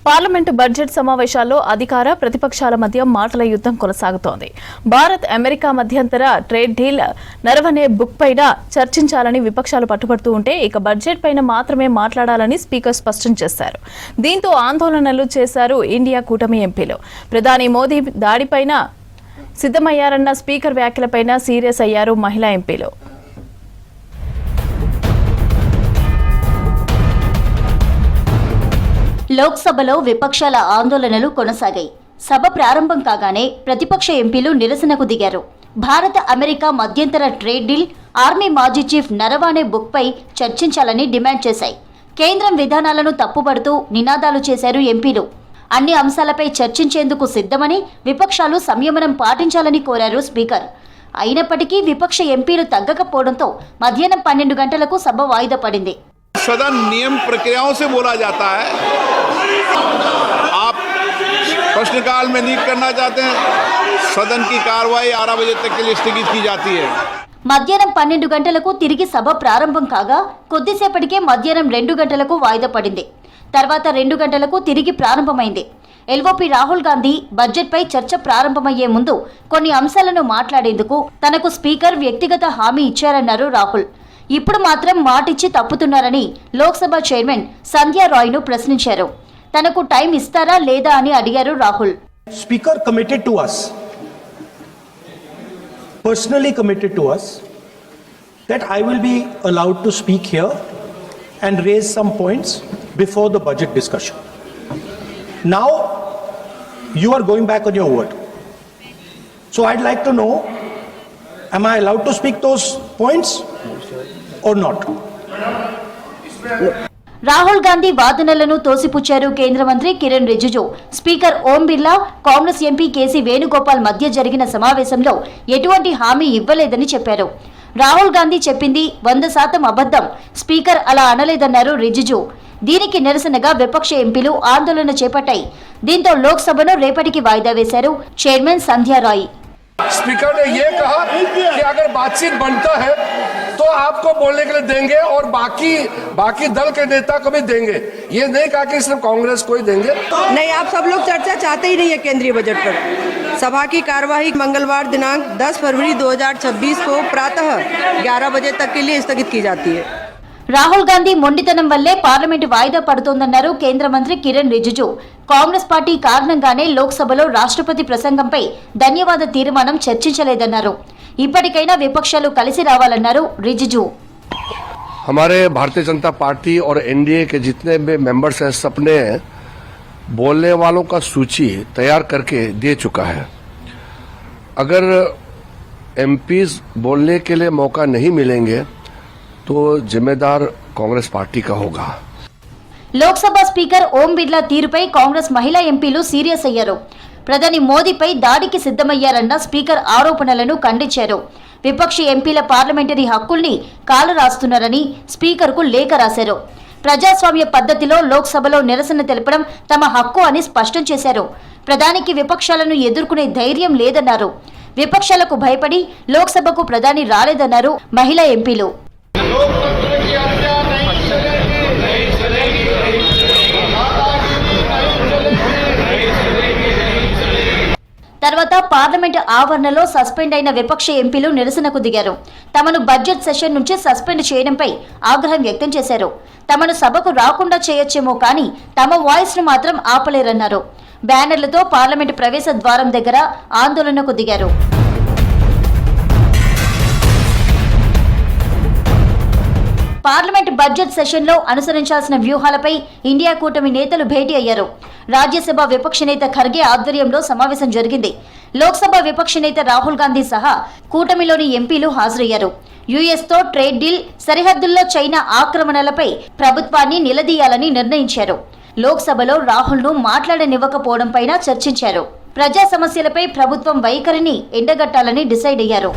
Parliament budget సమావేశాల్లో అధికార ప్రతిపక్షాల మధ్య మాటల యుద్ధం కొనసాగుతోంది. భారత్ అమెరికా మధ్యంతర ట్రేడ్ డీల్ నరవనే బుక్ పైన చర్చించాలని విపక్షాలు పట్టుబడుతూ ఉంటే ఇక బడ్జెట్ పైన మాత్రమే మాట్లాడాలని స్పీకర్ స్పష్టం చేశారు. దీంతో ఆందోళనలు చేశారు ఇండియా కూటమి ఎంపీలు. ప్రధాని మోదీ దాడిపైన సిద్ధమయ్యారన్న స్పీకర్ వ్యాఖ్యలపైన సీరియస్ అయ్యారు మహిళా ఎంపీలు. లోక్సభలో విపక్షాల ఆందోళనలు కొనసాగాయి. సభ ప్రారంభం కాగానే ప్రతిపక్ష ఎంపీలు నిరసనకు దిగారు. భారత అమెరికా మధ్యంతర ట్రేడ్ డీల్, ఆర్మీ మాజీ చీఫ్ నరవానే బుక్ పై చర్చించాలని డిమాండ్ చేశాయి. కేంద్రం విధానాలను తప్పుపడుతూ నినాదాలు చేశారు ఎంపీలు. అన్ని అంశాలపై చర్చించేందుకు సిద్ధమని, విపక్షాలు సంయమనం పాటించాలని కోరారు స్పీకర్. అయినప్పటికీ విపక్ష ఎంపీలు తగ్గకపోవడంతో మధ్యాహ్నం 12 గంటలకు సభ వాయిదా పడింది. सदन नियम प्रक्रियाओं से बोला जाता है. आप प्रश्नकाल में नहीं करना चाहते हैं, सदन की कार्रवाई 12 बजे तक के लिए स्थगित की जाती है. మధ్యాహ్నం 12 గంటలకు తిరిగి సభ ప్రారంభం కాగా కొద్దిసేపటికే మధ్యాహ్నం 2 గంటలకు వాయిదా పడింది. తర్వాత 2 గంటలకు తిరిగి ప్రారంభమైంది. ఎల్ఓపి రాహుల్ గాంధీ బడ్జెట్ పై చర్చ ప్రారంభమయ్యే ముందు కొన్ని అంశాలను మాట్లాడేందుకు తనకు స్పీకర్ వ్యక్తిగత హామీ ఇచ్చారన్నారు రాహుల్. ఇప్పుడు మాత్రం మాటిచ్చి తప్పుతున్నారని లోక్సభ చైర్మన్ సంధ్యా రాయ్ను ప్రశ్నించారు. తనకు టైం ఇస్తారా లేదా అని అడిగారు Rahul. Speaker committed to us, personally committed to us, that I will be allowed to speak here and raise some points before the budget discussion. Now you are going back on your word. So I'd like to know, am I allowed to speak those points or not? Rahul Gandhi వాదనలను తోసిపుచ్చారు కేంద్ర మంత్రి Kiran Rijiju. Speaker Om Birla, Congress MP KC Venugopal మధ్య జరిగిన సమావేశంలో ఎటువంటి హామీ ఇవ్వలేదని చెప్పారు. రాహుల్ గాంధీ చెప్పింది 100% అబద్ధం, స్పీకర్ అలా అనలేదన్నారు రిజిజు. దీనికి నిరసనగా విపక్ష ఎంపీలు ఆందోళన చేపట్టాయి. దీంతో లోక్సభను రేపటికి వాయిదా వేశారు చైర్మన్ సంధ్యా రాయ్. स्पीकर ने ये कहा कि अगर बातचीत बनता है तो आपको बोलने के लिए देंगे और बाकी दल के नेता को भी देंगे. ये नहीं कहा कि सिर्फ कांग्रेस को ही देंगे. नहीं, आप सब लोग चर्चा चाहते ही नहीं है केंद्रीय बजट पर. सभा की कार्यवाही मंगलवार दिनांक 10 फरवरी 2026 को प्रातः 11 बजे तक के लिए स्थगित की जाती है. రాహుల్ గాంధీ మొండితనం వల్లే పార్లమెంటు వాయిదా పడుతోందన్నారు కేంద్ర మంత్రి కిరణ్ రిజిజు. కాంగ్రెస్ పార్టీ కారణంగానే లోక్సభలో రాష్ట్రపతి ప్రసంగంపై ధన్యవాద తీర్మానం చర్చించలేదన్నారు. ఇప్పటికైనా విపక్షాలు కలిసి రావాలన్నారు రిజిజు. हमारे भारतीय जनता पार्टी और एनडीए के जितने भी मेंबर्स हैं सबने बोलने वालों का सूची तैयार करके दे चुका है. अगर एमपीज बोलने के लिए मौका नहीं मिलेंगे तो जिम्मेदार कांग्रेस पार्टी का होगा. లోక్సభ స్పీకర్ ఓం బిర్లా తీరుపై కాంగ్రెస్ మహిళా ఎంపీలు సీరియస్ అయ్యారు. ప్రధాని మోదీపై దాడికి సిద్ధమయ్యారన్న స్పీకర్ ఆరోపణలను ఖండించారు. విపక్ష ఎంపీల పార్లమెంటరీ హక్కుల్ని కాలరాస్తున్నారని స్పీకర్కు లేఖ రాశారు. ప్రజాస్వామ్య పద్ధతిలో లోక్సభలో నిరసన తెలపడం తమ హక్కు అని స్పష్టం చేశారు. ప్రధానికి విపక్షాలను ఎదుర్కొనే ధైర్యం లేదన్నారు. విపక్షాలకు భయపడి లోక్సభకు ప్రధాని రాలేదన్నారు మహిళా ఎంపీలు. తర్వాత పార్లమెంట్ ఆవరణలో సస్పెండ్ అయిన విపక్ష ఎంపీలు నిరసనకు దిగారు. తమను బడ్జెట్ సెషన్ నుంచి సస్పెండ్ చేయడంపై ఆగ్రహం వ్యక్తం చేశారు. తమను సభకు రాకుండా చేయొచ్చేమో కానీ తమ వాయిస్ ను మాత్రం ఆపలేరన్నారు. బ్యానర్లతో పార్లమెంట్ ప్రవేశ ద్వారం దగ్గర ఆందోళనకు దిగారు. పార్లమెంట్ బడ్జెట్ సెషన్లో అనుసరించాల్సిన వ్యూహాలపై ఇండియా కూటమి నేతలు భేటీ అయ్యారు. రాజ్యసభ విపక్ష నేత ఖర్గే ఆధ్వర్యంలో సమావేశం జరిగింది. లోక్సభ విపక్ష నేత రాహుల్ గాంధీ సహా కూటమిలోని ఎంపీలు హాజరయ్యారు. యుఎస్తో ట్రేడ్ డీల్, సరిహద్దుల్లో చైనా ఆక్రమణలపై ప్రభుత్వాన్ని నిలదీయాలని నిర్ణయించారు. లోక్సభలో రాహుల్ను మాట్లాడనివ్వకపోవడంపైన చర్చించారు. ప్రజా సమస్యలపై ప్రభుత్వం వైఖరిని ఎండగట్టాలని డిసైడ్ అయ్యారు.